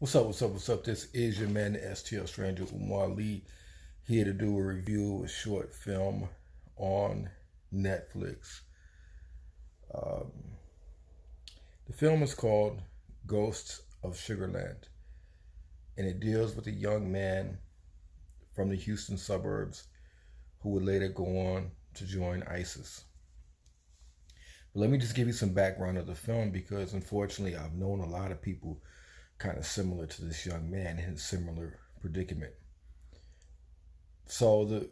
What's up? What's up? What's up? This is your man, the STL Stranger, Umar Lee, here to do a review of a short film on Netflix. Um, the film is called Ghosts of Sugarland, and it deals with a young man from the Houston suburbs who would later go on to join ISIS. But let me just give you some background of the film because unfortunately I've known a lot of people kind of similar to this young man in his similar predicament. So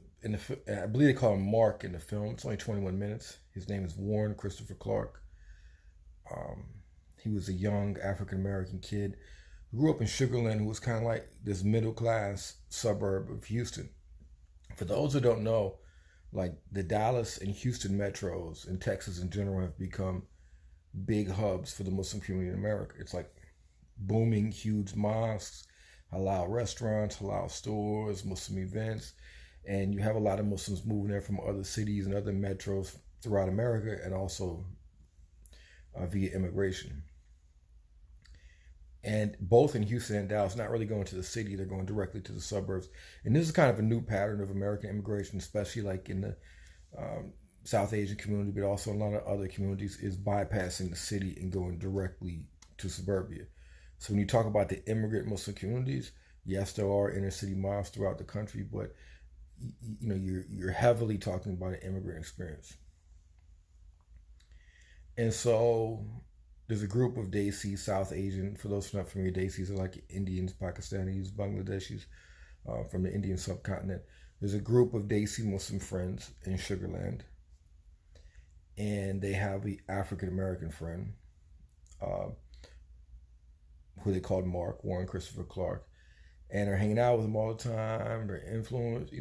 I believe they call him Mark in the film. It's only 21 minutes. His name is Warren Christopher Clark. He was a young African American kid who grew up in Sugarland, who was kind of like this middle class suburb of Houston. For those who don't know, like the Dallas and Houston metros and Texas in general have become big hubs for the Muslim community in America. It's like booming, huge mosques, halal restaurants, halal stores, Muslim events, and you have a lot of Muslims moving there from other cities and other metros throughout America, and also via immigration. And both in Houston and Dallas, not really going to the city, they're going directly to the suburbs. And this is kind of a new pattern of American immigration, especially like in the South Asian community, but also in a lot of other communities, is bypassing the city and going directly to suburbia. So when you talk about the immigrant Muslim communities, yes, there are inner city mosques throughout the country, but you're heavily talking about an immigrant experience. And so there's a group of Desi, South Asian, for those who are not familiar, Desis are like Indians, Pakistanis, Bangladeshis from the Indian subcontinent. There's a group of Desi Muslim friends in Sugarland, and they have the African American friend, who they called Mark, Warren Christopher Clark, and are hanging out with him all the time. They're influenced,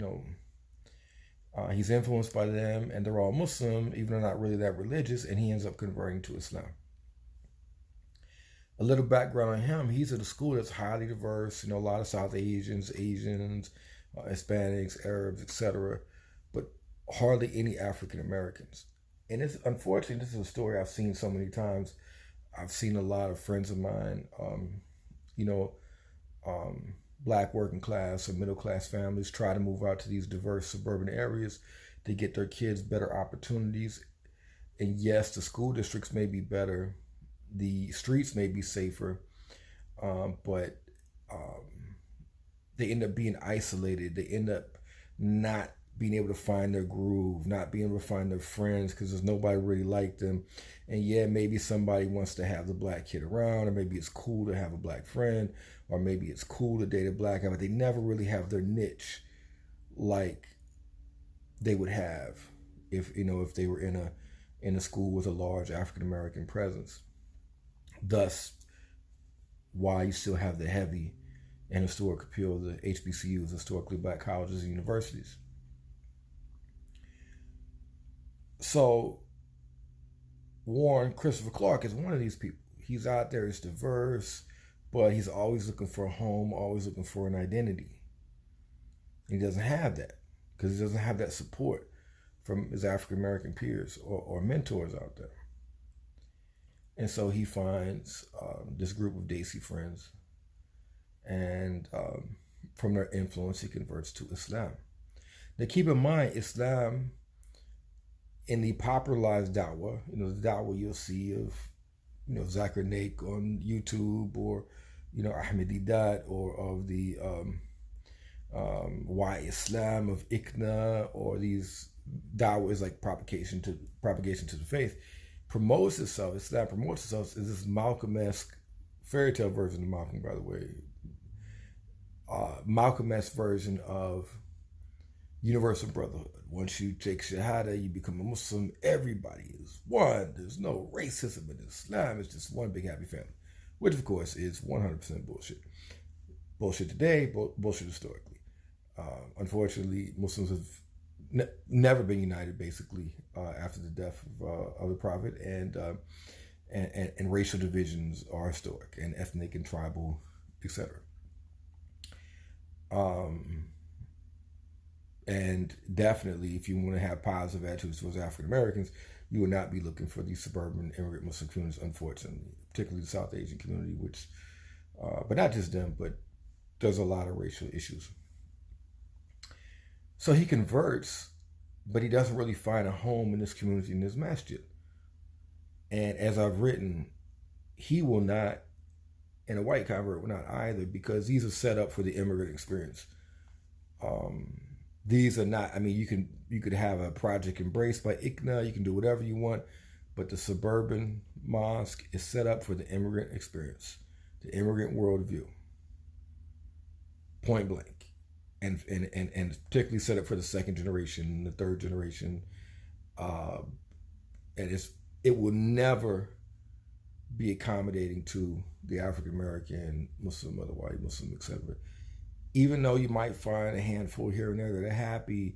he's influenced by them, and they're all Muslim, even though not really that religious, and he ends up converting to Islam. A little background on him: he's at a school that's highly diverse, a lot of South Asians, Hispanics, Arabs, etc., but hardly any African Americans. And it's unfortunately, this is a story I've seen so many times. I've seen a lot of friends of mine, black working class or middle class families try to move out to these diverse suburban areas to get their kids better opportunities. And yes, the school districts may be better, the streets may be safer, but they end up being isolated. They end up not being able to find their groove, not being able to find their friends because there's nobody really like them. And yeah, maybe somebody wants to have the black kid around, or maybe it's cool to have a black friend, or maybe it's cool to date a black guy, but they never really have their niche like they would have if they were in a school with a large African American presence. Thus, why you still have the heavy and historic appeal of the HBCUs, historically black colleges and universities. So Warren Christopher Clark is one of these people. He's out there, he's diverse, but he's always looking for a home, always looking for an identity. He doesn't have that because he doesn't have that support from his African American peers or mentors out there. And so he finds this group of Desi friends, and from their influence, he converts to Islam. Now, keep in mind, Islam, in the popularized dawah, the dawah you'll see of, Zakir Naik on YouTube, or, Ahmed Didat, or of the Why Islam of ICNA, or these dawahs like propagation to the faith, Islam promotes itself as this Malcolm-esque fairy tale version of Malcolm, by the way, Malcolm-esque version of universal brotherhood. Once you take Shahada, you become a Muslim. Everybody is one. There's no racism in Islam. It's just one big happy family, which of course is 100% bullshit. Bullshit today, bullshit historically. Unfortunately, Muslims have never been united, basically, after the death of the Prophet, and racial divisions are historic, and ethnic and tribal, etc. And definitely, if you want to have positive attitudes towards African Americans, you will not be looking for these suburban immigrant Muslim communities, unfortunately, particularly the South Asian community, which but not just them, but there's a lot of racial issues. So he converts, but he doesn't really find a home in this community, in this masjid. And as I've written, he will not, and a white convert will not either, because these are set up for the immigrant experience. These are not, I mean, you could have a project embraced by ICNA, you can do whatever you want, but the suburban mosque is set up for the immigrant experience, the immigrant worldview, point blank. And particularly set up for the second generation, the third generation. And it will never be accommodating to the African American, Muslim, other white Muslim, etc. Even though you might find a handful here and there that are happy,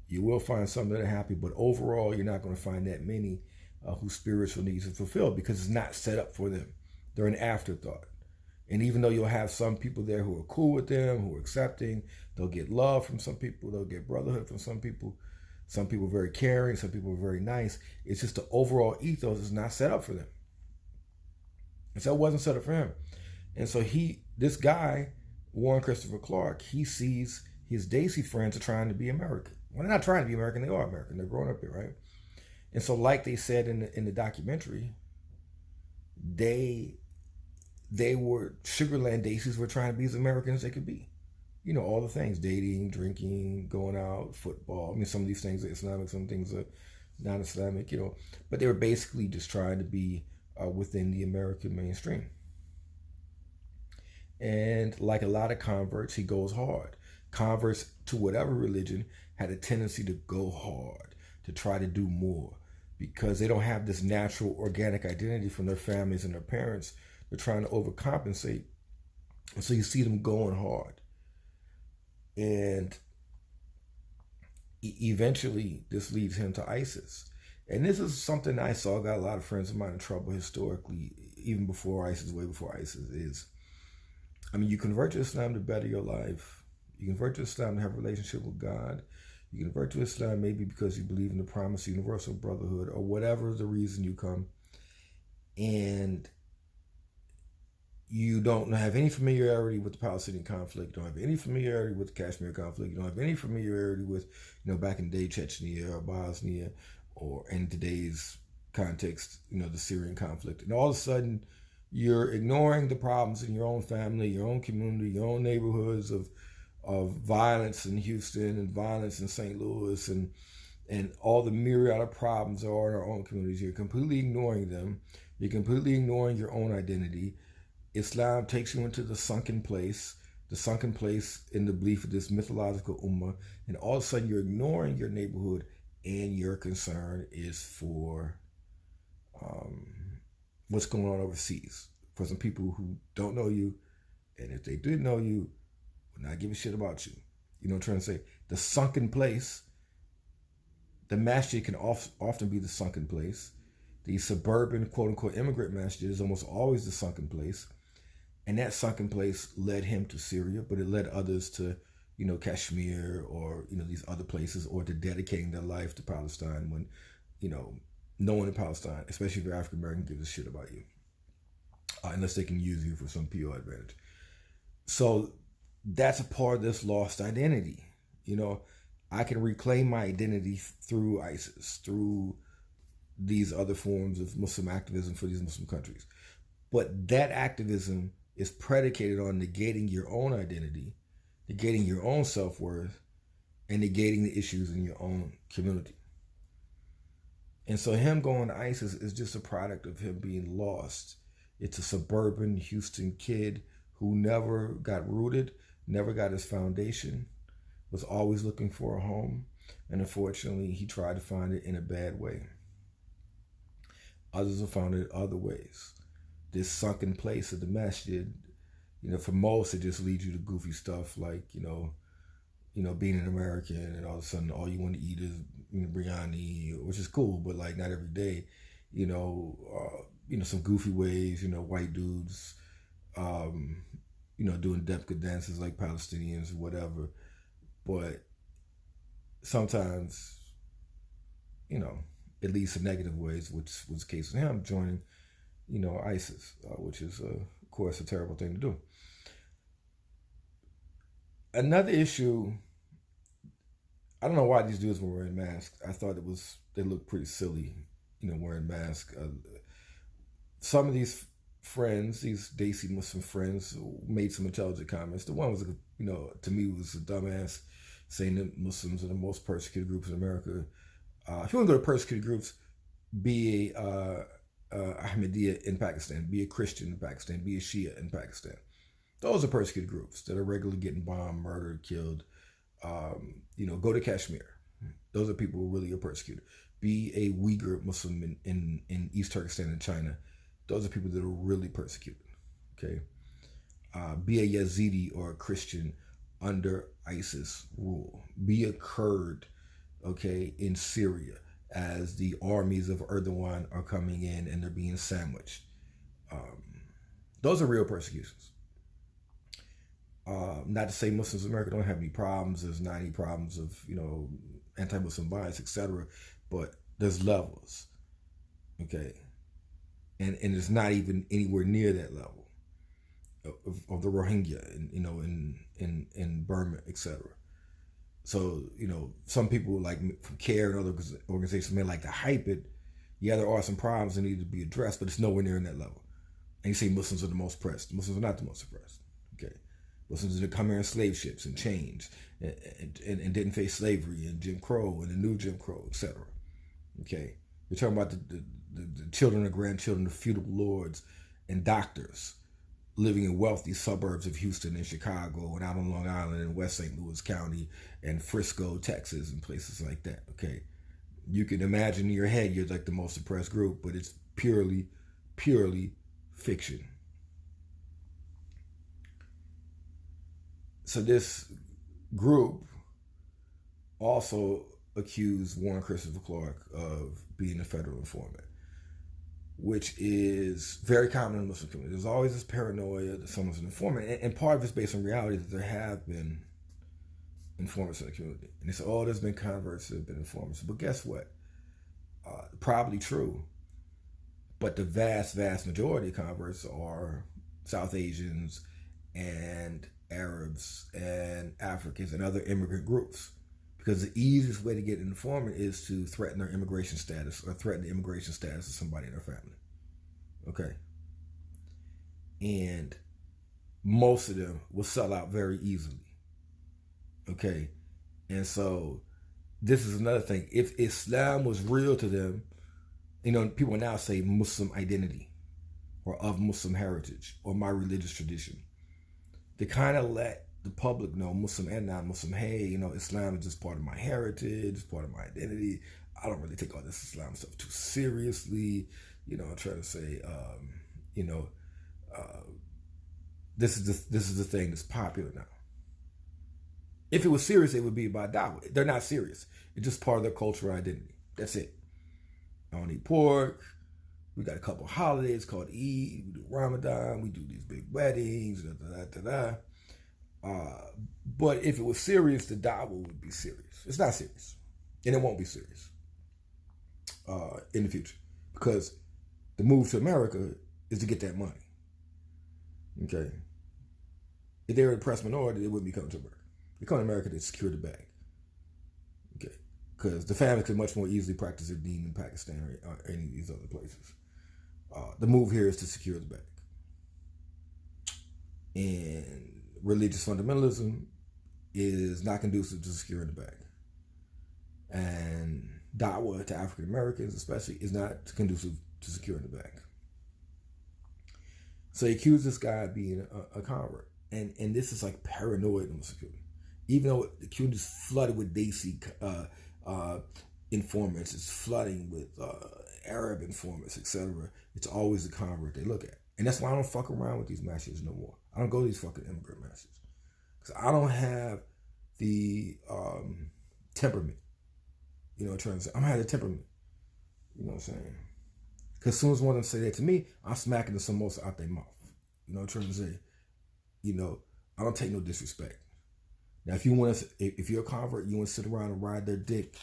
you will find some that are happy, but overall, you're not going to find that many whose spiritual needs are fulfilled, because it's not set up for them. They're an afterthought. And even though you'll have some people there who are cool with them, who are accepting, they'll get love from some people, they'll get brotherhood from some people very caring, some people are very nice. It's just the overall ethos is not set up for them. And so it wasn't set up for him. And so this guy, Warren Christopher Clark, he sees his Daisy friends are trying to be American. Well, they're not trying to be American, they are American. They're growing up here, right? And so like they said in the documentary, they were, Sugarland Daisies were trying to be as American as they could be. You know, all the things, dating, drinking, going out, football. I mean, some of these things are Islamic, some things are non-Islamic, you know. But they were basically just trying to be within the American mainstream. And like a lot of converts, he goes hard. Converts to whatever religion had a tendency to go hard, to try to do more, because they don't have this natural, organic identity from their families and their parents. They're trying to overcompensate. And so you see them going hard. And eventually this leads him to ISIS. And this is something I saw, got a lot of friends of mine in trouble historically, even before ISIS, way before ISIS, is, I mean, you convert to Islam to better your life. You convert to Islam to have a relationship with God. You convert to Islam maybe because you believe in the promise of universal brotherhood, or whatever the reason you come. And you don't have any familiarity with the Palestinian conflict, don't have any familiarity with the Kashmir conflict, you don't have any familiarity with, you know, back in the day, Chechnya or Bosnia, or in today's context, you know, the Syrian conflict. And all of a sudden, you're ignoring the problems in your own family, your own community, your own neighborhoods of violence in Houston and violence in St. Louis and all the myriad of problems there are in our own communities. You're completely ignoring them. You're completely ignoring your own identity. Islam takes you into the sunken place in the belief of this mythological ummah, and all of a sudden you're ignoring your neighborhood, and your concern is for what's going on overseas, for some people who don't know you, and if they did know you, would not give a shit about you. You know what I'm trying to say? The sunken place, the masjid can often be the sunken place. The suburban, quote-unquote, immigrant masjid is almost always the sunken place. And that sunken place led him to Syria, but it led others to, you know, Kashmir, or, you know, these other places, or to dedicating their life to Palestine when, you know, no one in Palestine, especially if you're African American, gives a shit about you. Unless they can use you for some PR advantage. So that's a part of this lost identity. You know, I can reclaim my identity through ISIS, through these other forms of Muslim activism for these Muslim countries. But that activism is predicated on negating your own identity, negating your own self-worth, and negating the issues in your own community. And so him going to ISIS is just a product of him being lost. It's a suburban Houston kid who never got rooted, never got his foundation, was always looking for a home, and unfortunately he tried to find it in a bad way. Others have found it other ways. This sunken place of the masjid, you know, for most it just leads you to goofy stuff like, you know, being an American, and all of a sudden all you want to eat is, you know, biryani, which is cool, but like not every day. You know, some goofy ways, you know, white dudes, you know, doing Debka dances like Palestinians or whatever. But sometimes, you know, it leads to negative ways, which was the case with him joining, you know, ISIS, which is course, a terrible thing to do. Another issue, I don't know why these dudes were wearing masks. I thought they looked pretty silly, wearing masks. Some of these friends, these Desi Muslim friends, made some intelligent comments. The one was, to me, was a dumbass, saying that Muslims are the most persecuted groups in America. If you want to go to persecuted groups, be a Ahmadiyya in Pakistan, be a Christian in Pakistan, be a Shia in Pakistan. Those are persecuted groups that are regularly getting bombed, murdered, killed. Go to Kashmir. Those are people who really are persecuted. Be a Uyghur Muslim in East Turkestan and China. Those are people that are really persecuted. Okay. Be a Yazidi or a Christian under ISIS rule. Be a Kurd, okay, in Syria as the armies of Erdogan are coming in and they're being sandwiched. Those are real persecutions. Not to say Muslims in America don't have any problems. There's not any problems of, anti-Muslim violence, etc. But there's levels, okay? And it's not even anywhere near that level of the Rohingya, in Burma, etc. So, some people like from CARE and other organizations may like to hype it. Yeah, there are some problems that need to be addressed, but it's nowhere near in that level. And you say Muslims are the most oppressed. Muslims are not the most oppressed, okay? Muslims that come here in slave ships and chains and didn't face slavery and Jim Crow and the new Jim Crow, etc. Okay, we're talking about the children and grandchildren of feudal lords and doctors living in wealthy suburbs of Houston and Chicago and out on Long Island and West St. Louis County and Frisco, Texas, and places like that. Okay, you can imagine in your head you're like the most oppressed group, but it's purely fiction. So this group also accused Warren Christopher Clark of being a federal informant, which is very common in the Muslim community. There's always this paranoia that someone's an informant, and part of it's based on reality that there have been informants in the community. And they say, oh, there's been converts that have been informants. But guess what? Probably true. But the vast majority of converts are South Asians and Arabs and Africans and other immigrant groups, because the easiest way to get an informant is to threaten their immigration status or threaten the immigration status of somebody in their family. Okay. And most of them will sell out very easily. Okay. And so this is another thing. If Islam was real to them, people now say Muslim identity or of Muslim heritage or my religious tradition. They kind of let the public know, Muslim and non-Muslim, hey, Islam is just part of my heritage, it's part of my identity. I don't really take all this Islam stuff too seriously. I'm trying to say, this is the thing that's popular now. If it was serious, it would be about da'wah. They're not serious. It's just part of their cultural identity. That's it. I don't eat pork. We got a couple of holidays called Eid. We do Ramadan. We do these big weddings. But if it was serious, the da'wah would be serious. It's not serious. And it won't be serious in the future. Because the move to America is to get that money. Okay? If they were an oppressed minority, they wouldn't be coming to America. They come to America to secure the bag. Okay? Because the family could much more easily practice their deen in Pakistan or any of these other places. The move here is to secure the bag. And religious fundamentalism is not conducive to securing the bag. And da'wah to African Americans especially is not conducive to securing the bag. So he accused this guy of being a convert. And this is like paranoid in Muslim community. Even though the community is flooded with Desi informants, it's flooding with Arab informants, etc. It's always the convert they look at. And that's why I don't fuck around with these masses no more. I don't go to these fucking immigrant masses. Because I don't have the temperament. You know what I'm trying to say? I don't have the temperament. You know what I'm saying? Because as soon as one of them say that to me, I'm smacking the samosa out their mouth. You know what I'm trying to say? I don't take no disrespect. Now, if you're a convert, you want to sit around and ride their dick,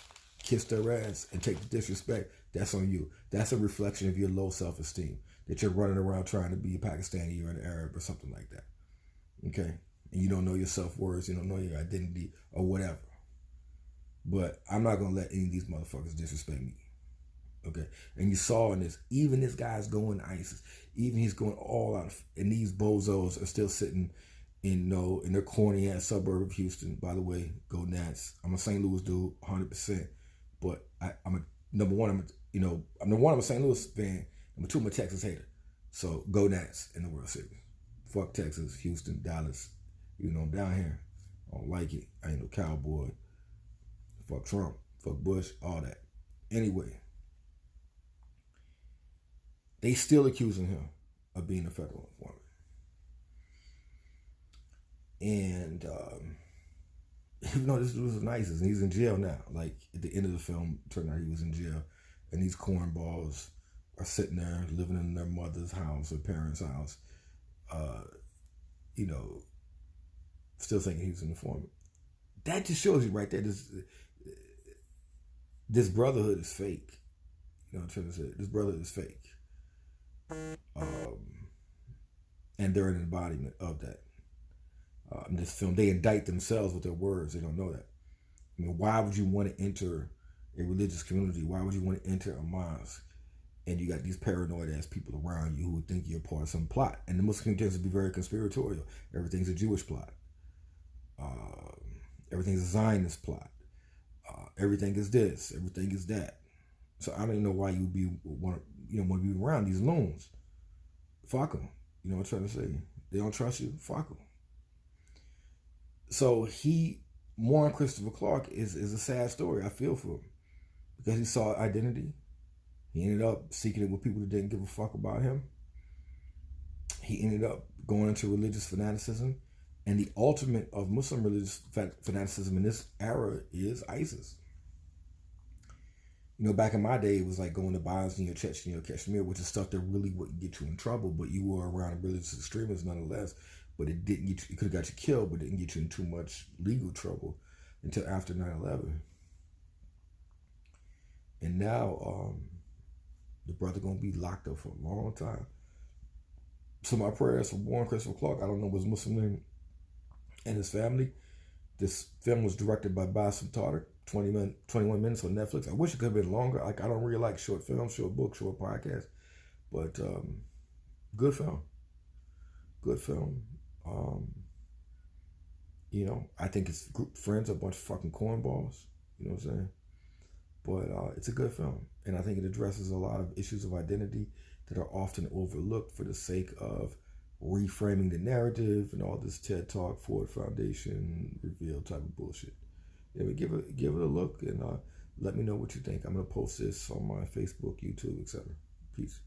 kiss their ass, and take the disrespect, that's on you. That's a reflection of your low self-esteem. that you're running around trying to be a Pakistani or an Arab or something like that. Okay? And you don't know your self-worth, you don't know your identity or whatever. But I'm not going to let any of these motherfuckers disrespect me. Okay? And you saw in this, even this guy's going ISIS, even he's going all out, and these bozos are still sitting in their corny ass suburb of Houston. By the way, go Nats. I'm a St. Louis dude, 100%. But I'm a number one. I'm a St. Louis fan. Number two, I'm a Texas hater. So go Nats in the World Series. Fuck Texas, Houston, Dallas. I'm down here. I don't like it. I ain't no cowboy. Fuck Trump. Fuck Bush. All that. Anyway, they still accusing him of being a federal informant. And even though this dude was ISIS, and he's in jail now. Like, at the end of the film, it turned out he was in jail. And these cornballs are sitting there living in their mother's house or parents' house, still thinking he was an informant. That just shows you right there, this brotherhood is fake. You know what I'm trying to say? This brotherhood is fake. And they're an embodiment of that. In this film, they indict themselves with their words. They don't know that. I mean, why would you want to enter a religious community? Why would you want to enter a mosque? And you got these paranoid ass people around you who would think you're part of some plot. And the Muslim tends to be very conspiratorial. Everything's a Jewish plot. Everything's a Zionist plot. Everything is this. Everything is that. So I don't even know why you would want to be around these loons. Fuck them. You know what I'm trying to say? They don't trust you. Fuck them. So Warren Christopher Clark is a sad story. I feel for him because he saw identity. He ended up seeking it with people that didn't give a fuck about him. He ended up going into religious fanaticism. And the ultimate of Muslim religious fanaticism in this era is ISIS. Back in my day, it was like going to Bosnia, Chechnya, Kashmir, which is stuff that really wouldn't get you in trouble, but you were around religious extremists nonetheless. But it didn't get you, it could have got you killed, but it didn't get you in too much legal trouble until after 9/11. And now, the brother gonna be locked up for a long time. So my prayers for Warren Christopher Clark. I don't know his Muslim name, and his family. This film was directed by Bassem Tarek. 21 minutes on Netflix. I wish it could have been longer. Like, I don't really like short films, short books, short podcasts, but good film. Good film. I think his group of friends are a bunch of fucking cornballs. You know what I'm saying? But it's a good film, and I think it addresses a lot of issues of identity that are often overlooked for the sake of reframing the narrative and all this TED Talk, Ford Foundation, reveal type of bullshit. Yeah, give it a look and let me know what you think. I'm gonna post this on my Facebook, YouTube, etc. Peace.